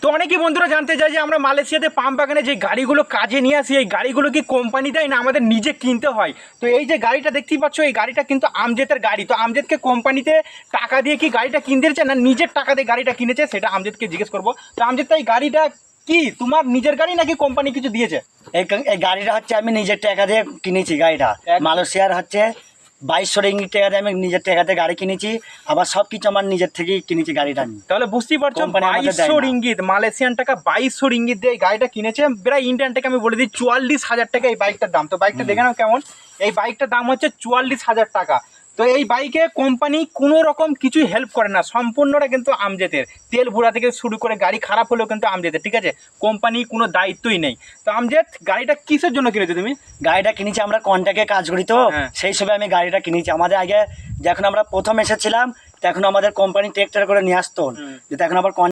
তো অনেকেই বন্ধুরা জানতে চাই যে আমরা মালয়েশিয়াতে পাম বাগানে যে গাড়িগুলো কাজে নিয়ে আসি এই গাড়িগুলো কি কোম্পানি দেয় না আমাদের নিজে কিনতে হয়। তো এই যে গাড়িটা দেখতেই পাচ্ছ এই গাড়িটা কিন্তু আমজেদের গাড়ি। তো আমজেদকে কোম্পানিতে টাকা দিয়ে কি গাড়িটা কিনতে দিচ্ছে না নিজের টাকা দিয়ে গাড়িটা কিনেছে সেটা আমজেদকে জিজ্ঞেস করবো। তো আমজেদ এই গাড়িটা কি তোমার নিজের গাড়ি নাকি কোম্পানি কিছু দিয়েছে? এই গাড়িটা হচ্ছে আমি নিজের টাকা দিয়ে কিনেছি। গাড়িটা মালয়েশিয়ার হচ্ছে 2200 রিঙ্গিত টাকা দিয়ে আমি নিজের টাকাতে গাড়ি কিনেছি। আবার সব কিছু আমার নিজের থেকেই কিনেছি গাড়িটা আমি। তাহলে বুঝতেই পারছো কোম্পানি আমাদের দেয় 2200 না। রিঙ্গিত মালয়েশিয়ান টাকা 2200 রিঙ্গিত দিয়ে এই গাড়িটা কিনেছে। প্রায় ইন্ডিয়ান টাকা আমি বলে দিই 44,000 টাকা এই বাইকটার দাম। তো বাইকটা দেখে নাও কেমন। এই বাইকটার দাম হচ্ছে 44,000 টাকা। তো এই বাইকে কোম্পানি কোনো রকম কিছুই হেল্প করে না, সম্পূর্ণটা কিন্তু আমজেদের। তেল ভরা থেকে শুরু করে গাড়ি খারাপ হলেও কিন্তু আমজেদের, ঠিক আছে? কোম্পানি কোনো দায়িত্বই নেই। তো আমজেদ গাড়িটা কিসের জন্য কিনেছো তুমি? গাড়িটা কিনেছি আমরা কন্ট্রাক্টে কাজ করি তো হ্যাঁ। সেই হিসেবে আমি গাড়িটা কিনেছি। আমাদের আগে যখন আমরা প্রথম এসেছিলাম তখন আমাদের কোম্পানি ট্রেক্টর করে নিয়ে আসতো, যে তখন আবার